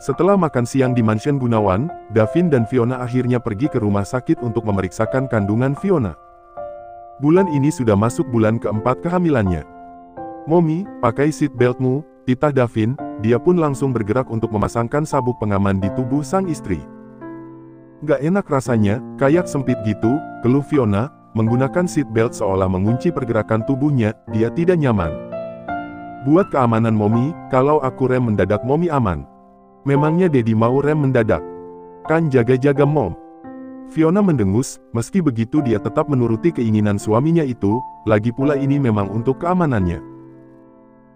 Setelah makan siang di mansion Gunawan, Davin dan Fiona akhirnya pergi ke rumah sakit untuk memeriksakan kandungan Fiona. Bulan ini sudah masuk bulan keempat kehamilannya. "Mommy, pakai seat beltmu," titah Davin. Dia pun langsung bergerak untuk memasangkan sabuk pengaman di tubuh sang istri. "Gak enak rasanya, kayak sempit gitu," keluh Fiona. Menggunakan seat belt seolah mengunci pergerakan tubuhnya, dia tidak nyaman. "Buat keamanan Mommy, kalau aku rem mendadak Mommy aman. Memangnya Daddy mau rem mendadak? Kan jaga-jaga Mom." Fiona mendengus. Meski begitu dia tetap menuruti keinginan suaminya itu, lagi pula ini memang untuk keamanannya.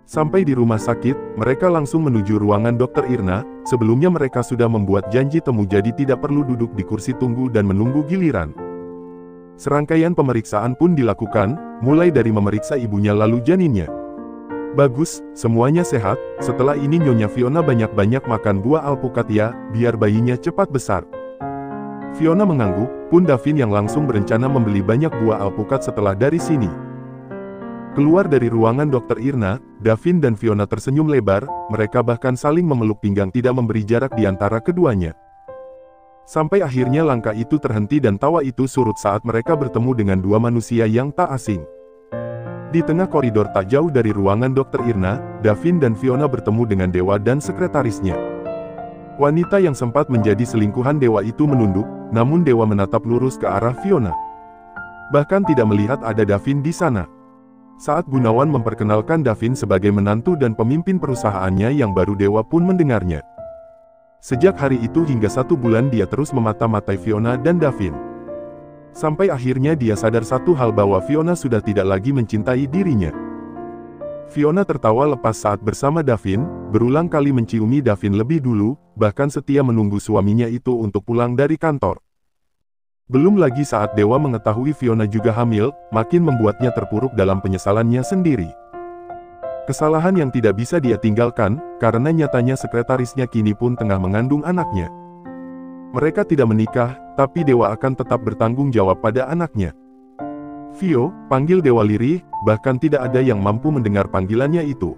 Sampai di rumah sakit, mereka langsung menuju ruangan Dr. Irna. Sebelumnya mereka sudah membuat janji temu jadi tidak perlu duduk di kursi tunggu dan menunggu giliran. Serangkaian pemeriksaan pun dilakukan, mulai dari memeriksa ibunya lalu janinnya. "Bagus, semuanya sehat." Setelah ini Nyonya Fiona banyak-banyak makan buah alpukat ya, biar bayinya cepat besar. Fiona mengangguk, pun Davin yang langsung berencana membeli banyak buah alpukat setelah dari sini. Keluar dari ruangan Dr. Irna, Davin dan Fiona tersenyum lebar, mereka bahkan saling memeluk pinggang tidak memberi jarak di antara keduanya. Sampai akhirnya langkah itu terhenti dan tawa itu surut saat mereka bertemu dengan dua manusia yang tak asing. Di tengah koridor tak jauh dari ruangan Dr. Irna, Davin dan Fiona bertemu dengan Dewa dan sekretarisnya. Wanita yang sempat menjadi selingkuhan Dewa itu menunduk, namun Dewa menatap lurus ke arah Fiona. Bahkan tidak melihat ada Davin di sana. Saat Gunawan memperkenalkan Davin sebagai menantu dan pemimpin perusahaannya yang baru, Dewa pun mendengarnya. Sejak hari itu hingga 1 bulan dia terus memata-matai Fiona dan Davin. Sampai akhirnya dia sadar satu hal bahwa Fiona sudah tidak lagi mencintai dirinya. Fiona tertawa lepas saat bersama Davin, berulang kali menciumi Davin lebih dulu, bahkan setia menunggu suaminya itu untuk pulang dari kantor. Belum lagi saat Dewa mengetahui Fiona juga hamil, makin membuatnya terpuruk dalam penyesalannya sendiri. Kesalahan yang tidak bisa dia tinggalkan, karena nyatanya sekretarisnya kini pun tengah mengandung anaknya. Mereka tidak menikah, tapi Dewa akan tetap bertanggung jawab pada anaknya. "Vio," panggil Dewa lirih, bahkan tidak ada yang mampu mendengar panggilannya itu.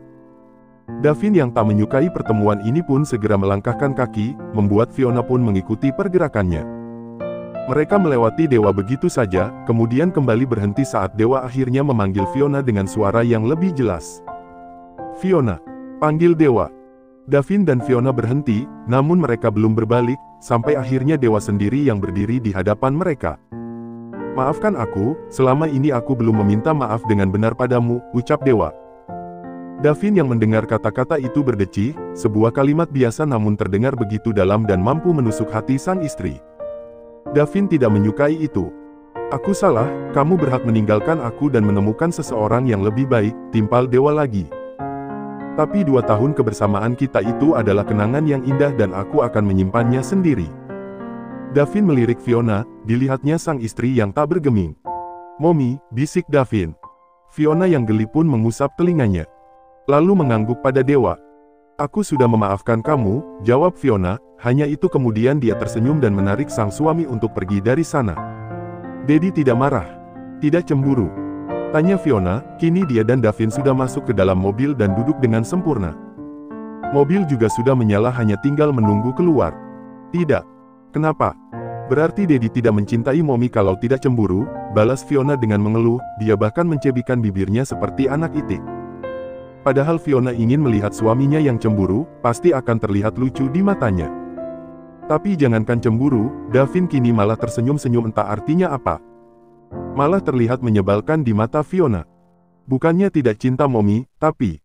Davin yang tak menyukai pertemuan ini pun segera melangkahkan kaki, membuat Fiona pun mengikuti pergerakannya. Mereka melewati Dewa begitu saja, kemudian kembali berhenti saat Dewa akhirnya memanggil Fiona dengan suara yang lebih jelas. "Fiona," panggil Dewa. Davin dan Fiona berhenti, namun mereka belum berbalik, sampai akhirnya Dewa sendiri yang berdiri di hadapan mereka. "Maafkan aku, selama ini aku belum meminta maaf dengan benar padamu," ucap Dewa. Davin yang mendengar kata-kata itu berdecih, sebuah kalimat biasa namun terdengar begitu dalam dan mampu menusuk hati sang istri. Davin tidak menyukai itu. "Aku salah, kamu berhak meninggalkan aku dan menemukan seseorang yang lebih baik," timpal Dewa lagi. "Tapi 2 tahun kebersamaan kita itu adalah kenangan yang indah dan aku akan menyimpannya sendiri." Davin melirik Fiona, dilihatnya sang istri yang tak bergeming. "Mommy," bisik Davin. Fiona yang geli pun mengusap telinganya. Lalu mengangguk pada Dewa. "Aku sudah memaafkan kamu," jawab Fiona, hanya itu kemudian dia tersenyum dan menarik sang suami untuk pergi dari sana. "Daddy tidak marah? Tidak cemburu?" tanya Fiona. Kini dia dan Davin sudah masuk ke dalam mobil dan duduk dengan sempurna. Mobil juga sudah menyala, hanya tinggal menunggu keluar. "Tidak. Kenapa? Berarti Daddy tidak mencintai Mommy kalau tidak cemburu," balas Fiona dengan mengeluh. Dia bahkan mencebikkan bibirnya seperti anak itik. Padahal Fiona ingin melihat suaminya yang cemburu, pasti akan terlihat lucu di matanya. Tapi jangankan cemburu, Davin kini malah tersenyum-senyum entah artinya apa. Malah terlihat menyebalkan di mata Fiona. "Bukannya tidak cinta Mommy, tapi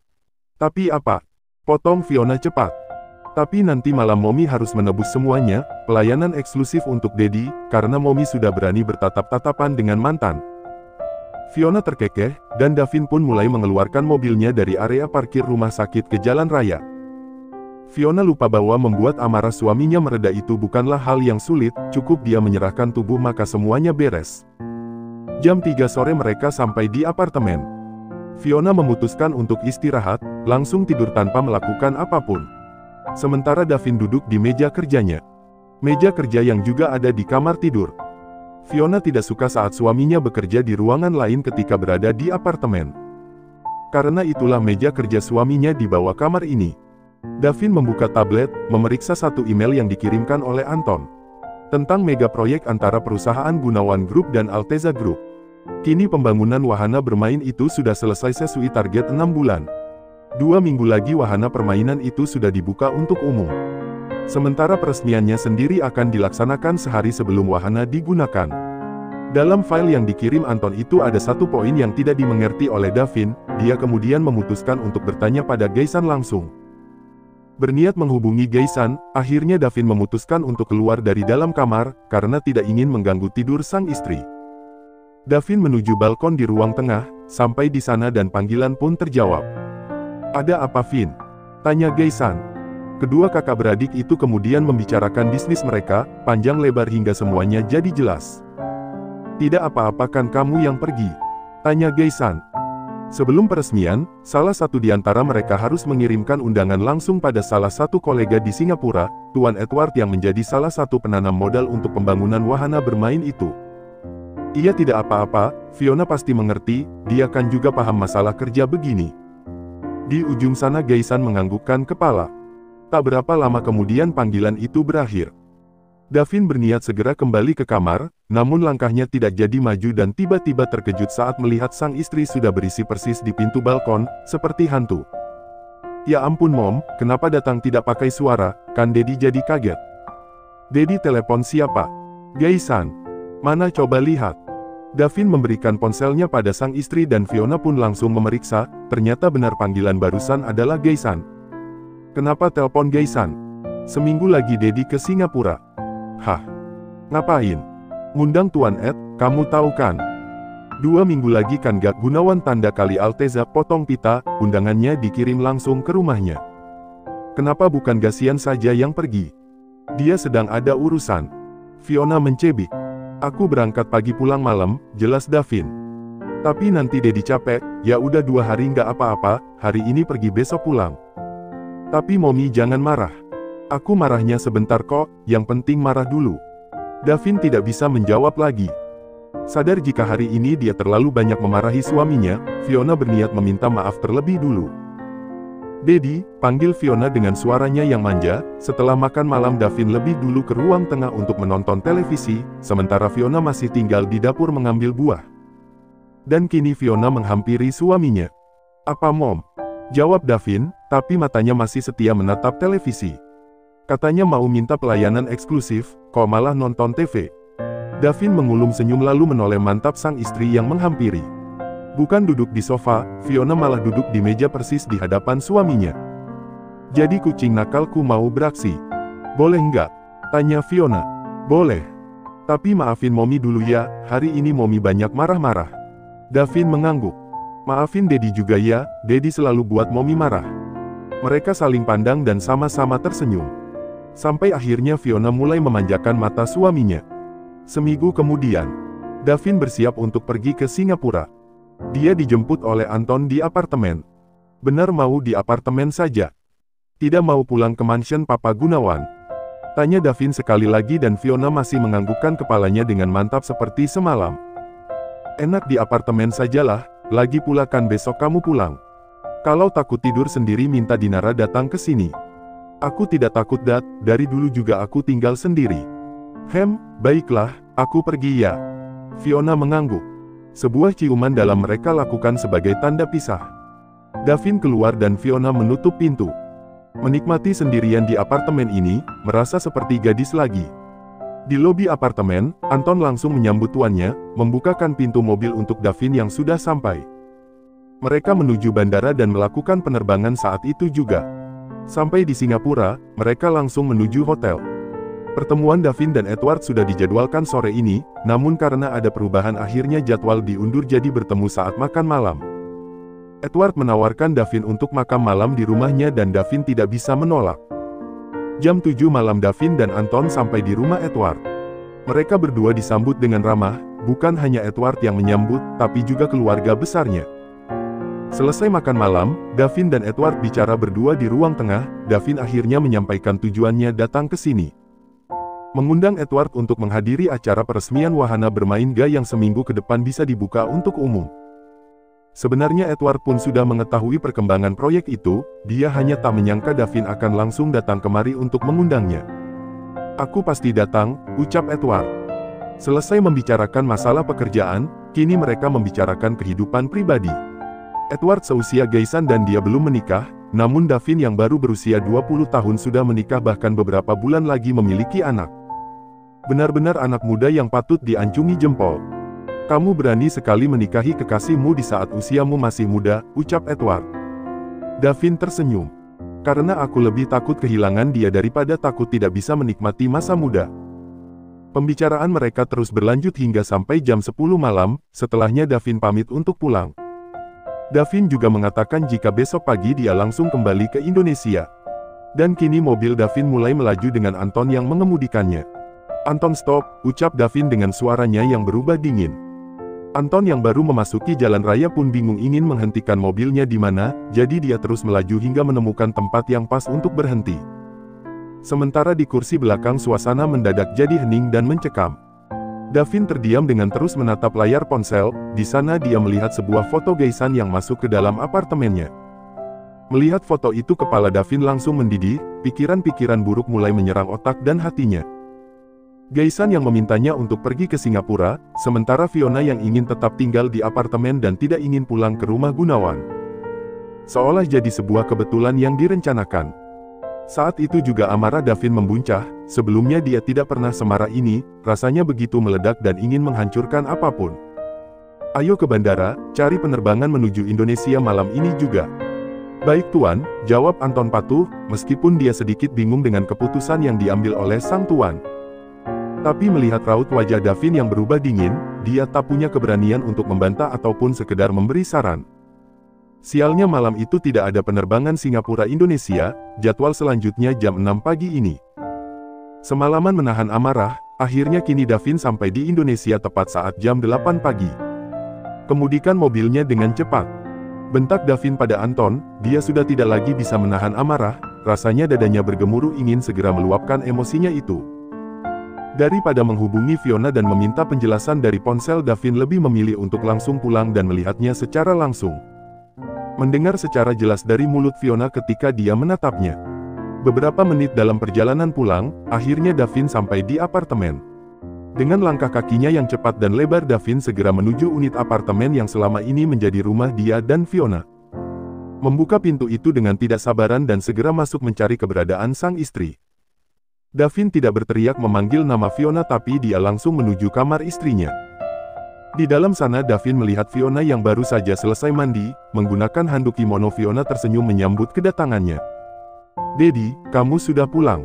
apa?" potong Fiona cepat. "Tapi nanti malam Mommy harus menebus semuanya, pelayanan eksklusif untuk Daddy, karena Mommy sudah berani bertatap-tatapan dengan mantan." Fiona terkekeh, dan Davin pun mulai mengeluarkan mobilnya dari area parkir rumah sakit ke jalan raya. Fiona lupa bahwa membuat amarah suaminya mereda itu bukanlah hal yang sulit, cukup dia menyerahkan tubuh maka semuanya beres. Jam 3 sore mereka sampai di apartemen. Fiona memutuskan untuk istirahat, langsung tidur tanpa melakukan apapun. Sementara Davin duduk di meja kerjanya. Meja kerja yang juga ada di kamar tidur. Fiona tidak suka saat suaminya bekerja di ruangan lain ketika berada di apartemen. Karena itulah meja kerja suaminya di bawah kamar ini. Davin membuka tablet, memeriksa satu email yang dikirimkan oleh Anton. Tentang mega proyek antara perusahaan Gunawan Group dan Alteza Group. Kini pembangunan wahana bermain itu sudah selesai sesuai target 6 bulan. 2 minggu lagi wahana permainan itu sudah dibuka untuk umum. Sementara peresmiannya sendiri akan dilaksanakan sehari sebelum wahana digunakan. Dalam file yang dikirim Anton itu ada satu poin yang tidak dimengerti oleh Davin, dia kemudian memutuskan untuk bertanya pada Gaisan langsung. Berniat menghubungi Gaisan, akhirnya Davin memutuskan untuk keluar dari dalam kamar, karena tidak ingin mengganggu tidur sang istri. Davin menuju balkon di ruang tengah, sampai di sana dan panggilan pun terjawab. "Ada apa, Vin?" tanya Gaisan. Kedua kakak beradik itu kemudian membicarakan bisnis mereka, panjang lebar hingga semuanya jadi jelas. "Tidak apa-apa kan kamu yang pergi?" tanya Gaisan. Sebelum peresmian, salah satu di antara mereka harus mengirimkan undangan langsung pada salah satu kolega di Singapura, Tuan Edward yang menjadi salah satu penanam modal untuk pembangunan wahana bermain itu. "Ia tidak apa-apa, Fiona pasti mengerti, dia kan juga paham masalah kerja begini." Di ujung sana Gaisan menganggukkan kepala. Tak berapa lama kemudian panggilan itu berakhir. Davin berniat segera kembali ke kamar, namun langkahnya tidak jadi maju dan tiba-tiba terkejut saat melihat sang istri sudah berisi persis di pintu balkon, seperti hantu. "Ya ampun Mom, kenapa datang tidak pakai suara, kan Dedi jadi kaget." "Dedi telepon siapa?" "Gaisan." "Mana coba lihat." Davin memberikan ponselnya pada sang istri dan Fiona pun langsung memeriksa, ternyata benar panggilan barusan adalah Gaisan. "Kenapa telepon Gaisan?" "Seminggu lagi Dedi ke Singapura." "Hah? Ngapain?" "Ngundang Tuan Ed, kamu tahu kan? 2 minggu lagi kan gak Gunawan tanda kali Alteza potong pita, undangannya dikirim langsung ke rumahnya." "Kenapa bukan Gasian saja yang pergi? Dia sedang ada urusan." Fiona mencebik. "Aku berangkat pagi pulang malam," jelas Davin. "Tapi nanti Dedi capek, ya udah 2 hari nggak apa-apa, hari ini pergi besok pulang." "Tapi Mommy jangan marah." "Aku marahnya sebentar kok, yang penting marah dulu." Davin tidak bisa menjawab lagi. Sadar jika hari ini dia terlalu banyak memarahi suaminya, Fiona berniat meminta maaf terlebih dulu. "Dedi," panggil Fiona dengan suaranya yang manja. Setelah makan malam Davin lebih dulu ke ruang tengah untuk menonton televisi, sementara Fiona masih tinggal di dapur mengambil buah. Dan kini Fiona menghampiri suaminya. "Apa Mom?" jawab Davin, tapi matanya masih setia menatap televisi. Katanya mau minta pelayanan eksklusif, kok malah nonton TV. Davin mengulum senyum lalu menoleh mantap sang istri yang menghampiri. Bukan duduk di sofa, Fiona malah duduk di meja persis di hadapan suaminya. "Jadi kucing nakalku mau beraksi. Boleh nggak?" tanya Fiona. "Boleh. Tapi maafin Mommy dulu ya, hari ini Mommy banyak marah-marah." Davin mengangguk. "Maafin Dedi juga ya, Dedi selalu buat Mommy marah." Mereka saling pandang dan sama-sama tersenyum. Sampai akhirnya Fiona mulai memanjakan mata suaminya. Seminggu kemudian, Davin bersiap untuk pergi ke Singapura. Dia dijemput oleh Anton di apartemen. "Benar mau di apartemen saja? Tidak mau pulang ke mansion Papa Gunawan?" tanya Davin sekali lagi dan Fiona masih menganggukkan kepalanya dengan mantap seperti semalam. "Enak di apartemen sajalah, lagi pula kan besok kamu pulang. Kalau takut tidur sendiri minta Dinara datang ke sini." "Aku tidak takut Dad, dari dulu juga aku tinggal sendiri." Baiklah, aku pergi ya." Fiona mengangguk. Sebuah ciuman dalam mereka lakukan sebagai tanda pisah. Davin keluar dan Fiona menutup pintu. Menikmati sendirian di apartemen ini, merasa seperti gadis lagi. Di lobi apartemen, Anton langsung menyambut tuannya, membukakan pintu mobil untuk Davin yang sudah sampai. Mereka menuju bandara dan melakukan penerbangan saat itu juga. Sampai di Singapura, mereka langsung menuju hotel. Pertemuan Davin dan Edward sudah dijadwalkan sore ini, namun karena ada perubahan akhirnya jadwal diundur jadi bertemu saat makan malam. Edward menawarkan Davin untuk makan malam di rumahnya dan Davin tidak bisa menolak. Jam 7 malam Davin dan Anton sampai di rumah Edward. Mereka berdua disambut dengan ramah, bukan hanya Edward yang menyambut, tapi juga keluarga besarnya. Selesai makan malam, Davin dan Edward bicara berdua di ruang tengah. Davin akhirnya menyampaikan tujuannya datang ke sini. Mengundang Edward untuk menghadiri acara peresmian wahana bermain Ga yang seminggu ke depan bisa dibuka untuk umum. Sebenarnya Edward pun sudah mengetahui perkembangan proyek itu, dia hanya tak menyangka Davin akan langsung datang kemari untuk mengundangnya. "Aku pasti datang," ucap Edward. Selesai membicarakan masalah pekerjaan, kini mereka membicarakan kehidupan pribadi. Edward seusia Gaisan dan dia belum menikah, namun Davin yang baru berusia 20 tahun sudah menikah bahkan beberapa bulan lagi memiliki anak. Benar-benar anak muda yang patut diancungi jempol. "Kamu berani sekali menikahi kekasihmu di saat usiamu masih muda," ucap Edward. Davin tersenyum. "Karena aku lebih takut kehilangan dia daripada takut tidak bisa menikmati masa muda." Pembicaraan mereka terus berlanjut hingga sampai jam 10 malam, setelahnya Davin pamit untuk pulang. Davin juga mengatakan jika besok pagi dia langsung kembali ke Indonesia. Dan kini mobil Davin mulai melaju dengan Anton yang mengemudikannya. "Anton, stop," ucap Davin dengan suaranya yang berubah dingin. Anton yang baru memasuki jalan raya pun bingung ingin menghentikan mobilnya di mana, jadi dia terus melaju hingga menemukan tempat yang pas untuk berhenti. Sementara di kursi belakang suasana mendadak jadi hening dan mencekam. Davin terdiam dengan terus menatap layar ponsel, di sana dia melihat sebuah foto Gaisan yang masuk ke dalam apartemennya. Melihat foto itu kepala Davin langsung mendidih, pikiran-pikiran buruk mulai menyerang otak dan hatinya. Gaisan yang memintanya untuk pergi ke Singapura, sementara Fiona yang ingin tetap tinggal di apartemen dan tidak ingin pulang ke rumah Gunawan. Seolah jadi sebuah kebetulan yang direncanakan. Saat itu juga amarah Davin membuncah, sebelumnya dia tidak pernah semarah ini, rasanya begitu meledak dan ingin menghancurkan apapun. "Ayo ke bandara, cari penerbangan menuju Indonesia malam ini juga." "Baik tuan," jawab Anton patuh, meskipun dia sedikit bingung dengan keputusan yang diambil oleh sang tuan. Tapi melihat raut wajah Davin yang berubah dingin, dia tak punya keberanian untuk membantah ataupun sekedar memberi saran. Sialnya malam itu tidak ada penerbangan Singapura-Indonesia, jadwal selanjutnya jam 6 pagi ini. Semalaman menahan amarah, akhirnya kini Davin sampai di Indonesia tepat saat jam 8 pagi. Kemudikan mobilnya dengan cepat. Bentak Davin pada Anton, dia sudah tidak lagi bisa menahan amarah, rasanya dadanya bergemuruh ingin segera meluapkan emosinya itu. Daripada menghubungi Fiona dan meminta penjelasan dari ponsel, Davin lebih memilih untuk langsung pulang dan melihatnya secara langsung. Mendengar secara jelas dari mulut Fiona ketika dia menatapnya. Beberapa menit dalam perjalanan pulang, akhirnya Davin sampai di apartemen. Dengan langkah kakinya yang cepat dan lebar, Davin segera menuju unit apartemen yang selama ini menjadi rumah dia dan Fiona. Membuka pintu itu dengan tidak sabaran dan segera masuk mencari keberadaan sang istri. Davin tidak berteriak memanggil nama Fiona tapi dia langsung menuju kamar istrinya. Di dalam sana Davin melihat Fiona yang baru saja selesai mandi, menggunakan handuk kimono. Fiona tersenyum menyambut kedatangannya. "Dedi, kamu sudah pulang?"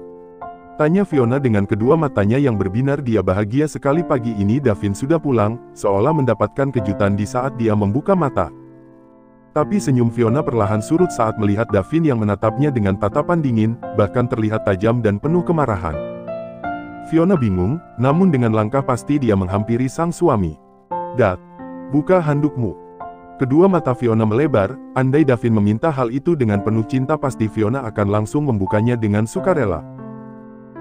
tanya Fiona dengan kedua matanya yang berbinar. Dia bahagia sekali pagi ini Davin sudah pulang, seolah mendapatkan kejutan di saat dia membuka mata. Tapi senyum Fiona perlahan surut saat melihat Davin yang menatapnya dengan tatapan dingin, bahkan terlihat tajam dan penuh kemarahan. Fiona bingung, namun dengan langkah pasti dia menghampiri sang suami. "Dad, buka handukmu." Kedua mata Fiona melebar, andai Davin meminta hal itu dengan penuh cinta pasti Fiona akan langsung membukanya dengan sukarela.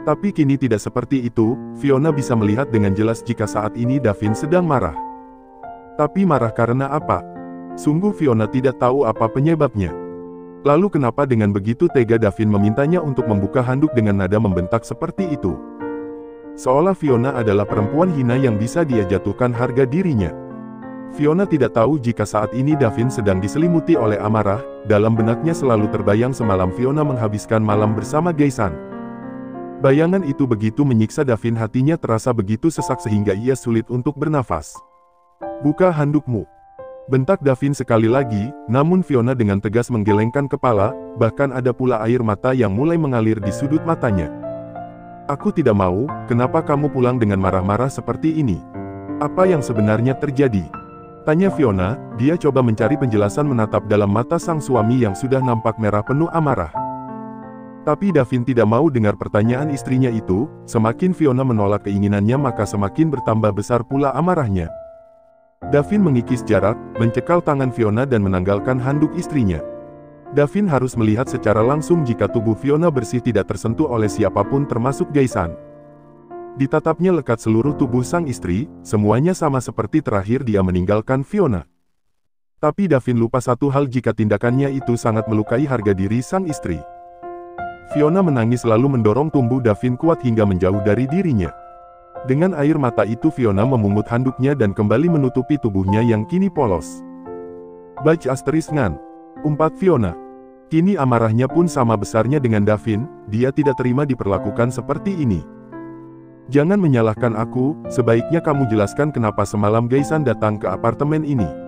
Tapi kini tidak seperti itu, Fiona bisa melihat dengan jelas jika saat ini Davin sedang marah. Tapi marah karena apa? Sungguh Fiona tidak tahu apa penyebabnya. Lalu kenapa dengan begitu tega Davin memintanya untuk membuka handuk dengan nada membentak seperti itu? Seolah Fiona adalah perempuan hina yang bisa dia jatuhkan harga dirinya. Fiona tidak tahu jika saat ini Davin sedang diselimuti oleh amarah, dalam benaknya selalu terbayang semalam Fiona menghabiskan malam bersama Gaisan. Bayangan itu begitu menyiksa Davin, hatinya terasa begitu sesak sehingga ia sulit untuk bernafas. "Buka handukmu," bentak Davin sekali lagi, namun Fiona dengan tegas menggelengkan kepala, bahkan ada pula air mata yang mulai mengalir di sudut matanya. "Aku tidak mau, kenapa kamu pulang dengan marah-marah seperti ini? Apa yang sebenarnya terjadi?" tanya Fiona. Dia coba mencari penjelasan menatap dalam mata sang suami yang sudah nampak merah penuh amarah. Tapi Davin tidak mau dengar pertanyaan istrinya itu, semakin Fiona menolak keinginannya maka semakin bertambah besar pula amarahnya. Davin mengikis jarak, mencekal tangan Fiona dan menanggalkan handuk istrinya. Davin harus melihat secara langsung jika tubuh Fiona bersih tidak tersentuh oleh siapapun termasuk Gaisan. Ditatapnya lekat seluruh tubuh sang istri, semuanya sama seperti terakhir dia meninggalkan Fiona. Tapi Davin lupa satu hal jika tindakannya itu sangat melukai harga diri sang istri. Fiona menangis lalu mendorong tubuh Davin kuat hingga menjauh dari dirinya. Dengan air mata itu Fiona memungut handuknya dan kembali menutupi tubuhnya yang kini polos. Baj asteris ngan, umpat Fiona. Kini amarahnya pun sama besarnya dengan Davin, dia tidak terima diperlakukan seperti ini. Jangan menyalahkan aku, sebaiknya kamu jelaskan kenapa semalam Gaisan datang ke apartemen ini.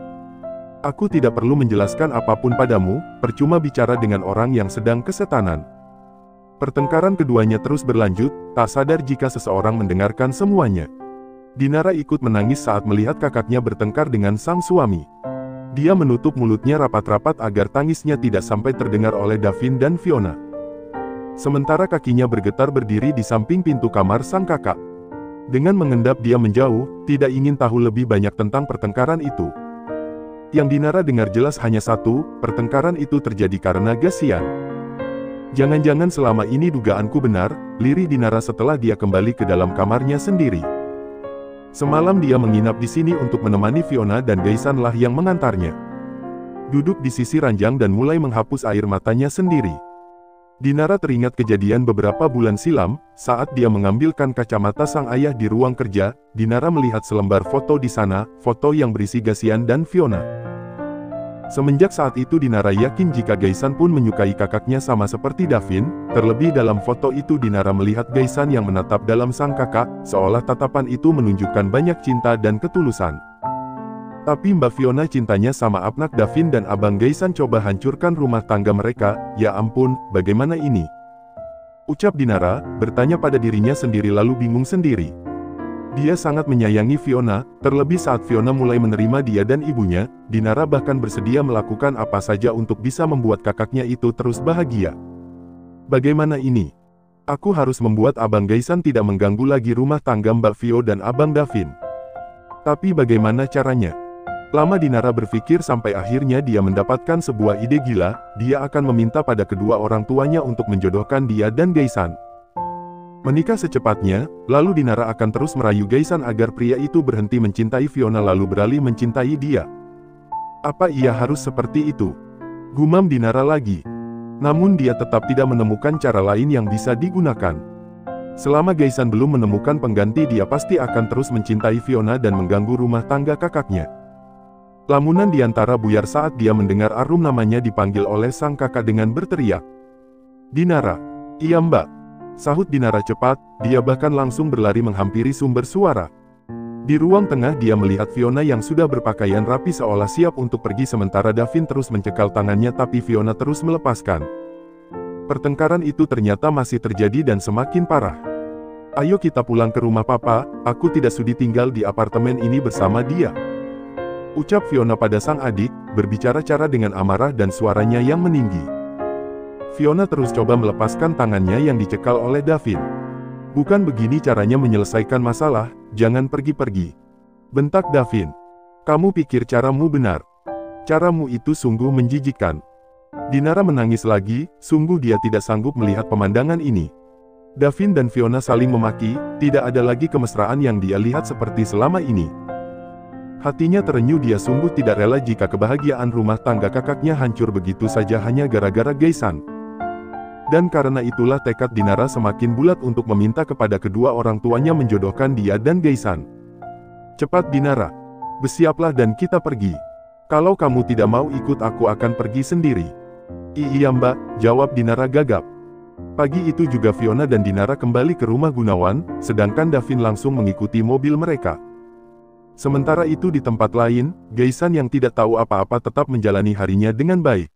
Aku tidak perlu menjelaskan apapun padamu, percuma bicara dengan orang yang sedang kesetanan. Pertengkaran keduanya terus berlanjut, tak sadar jika seseorang mendengarkan semuanya. Dinara ikut menangis saat melihat kakaknya bertengkar dengan sang suami. Dia menutup mulutnya rapat-rapat agar tangisnya tidak sampai terdengar oleh Davin dan Fiona. Sementara kakinya bergetar berdiri di samping pintu kamar sang kakak. Dengan mengendap dia menjauh, tidak ingin tahu lebih banyak tentang pertengkaran itu. Yang Dinara dengar jelas hanya satu, pertengkaran itu terjadi karena Gasian. Jangan-jangan selama ini dugaanku benar, lirih Dinara setelah dia kembali ke dalam kamarnya sendiri. Semalam dia menginap di sini untuk menemani Fiona dan Gaisan lah yang mengantarnya. Duduk di sisi ranjang dan mulai menghapus air matanya sendiri. Dinara teringat kejadian beberapa bulan silam, saat dia mengambilkan kacamata sang ayah di ruang kerja, Dinara melihat selembar foto di sana, foto yang berisi Gasian dan Fiona. Semenjak saat itu Dinara yakin jika Gaisan pun menyukai kakaknya sama seperti Davin, terlebih dalam foto itu Dinara melihat Gaisan yang menatap dalam sang kakak, seolah tatapan itu menunjukkan banyak cinta dan ketulusan. Tapi Mbak Fiona cintanya sama Apnak Davin dan Abang Gaisan coba hancurkan rumah tangga mereka, ya ampun, bagaimana ini? Ucap Dinara, bertanya pada dirinya sendiri lalu bingung sendiri. Dia sangat menyayangi Fiona, terlebih saat Fiona mulai menerima dia dan ibunya, Dinara bahkan bersedia melakukan apa saja untuk bisa membuat kakaknya itu terus bahagia. Bagaimana ini? Aku harus membuat Abang Gaisan tidak mengganggu lagi rumah tangga Mbak Fio dan Abang Davin. Tapi bagaimana caranya? Lama Dinara berpikir sampai akhirnya dia mendapatkan sebuah ide gila, dia akan meminta pada kedua orang tuanya untuk menjodohkan dia dan Gaisan. Menikah secepatnya, lalu Dinara akan terus merayu Gaisan agar pria itu berhenti mencintai Fiona lalu beralih mencintai dia. Apa ia harus seperti itu? Gumam Dinara lagi. Namun dia tetap tidak menemukan cara lain yang bisa digunakan. Selama Gaisan belum menemukan pengganti dia pasti akan terus mencintai Fiona dan mengganggu rumah tangga kakaknya. Lamunan diantara buyar saat dia mendengar Arum namanya dipanggil oleh sang kakak dengan berteriak. Dinara. Iya mbak. Sahut Dinara cepat, dia bahkan langsung berlari menghampiri sumber suara. Di ruang tengah dia melihat Fiona yang sudah berpakaian rapi seolah siap untuk pergi sementara Davin terus mencekal tangannya tapi Fiona terus melepaskan. Pertengkaran itu ternyata masih terjadi dan semakin parah. Ayo kita pulang ke rumah papa, aku tidak sudi tinggal di apartemen ini bersama dia. Ucap Fiona pada sang adik, berbicara-cara dengan amarah dan suaranya yang meninggi. Fiona terus coba melepaskan tangannya yang dicekal oleh Davin. Bukan begini caranya menyelesaikan masalah, jangan pergi-pergi. Bentak Davin. Kamu pikir caramu benar? Caramu itu sungguh menjijikkan. Dinara menangis lagi, sungguh dia tidak sanggup melihat pemandangan ini. Davin dan Fiona saling memaki, tidak ada lagi kemesraan yang dia lihat seperti selama ini. Hatinya terenyuh dia sungguh tidak rela jika kebahagiaan rumah tangga kakaknya hancur begitu saja hanya gara-gara Gaisan. Dan karena itulah tekad Dinara semakin bulat untuk meminta kepada kedua orang tuanya menjodohkan dia dan Gaisan. Cepat Dinara. Bersiaplah dan kita pergi. Kalau kamu tidak mau ikut aku akan pergi sendiri. Iya mbak, jawab Dinara gagap. Pagi itu juga Fiona dan Dinara kembali ke rumah Gunawan, sedangkan Davin langsung mengikuti mobil mereka. Sementara itu di tempat lain, Gaisan yang tidak tahu apa-apa tetap menjalani harinya dengan baik.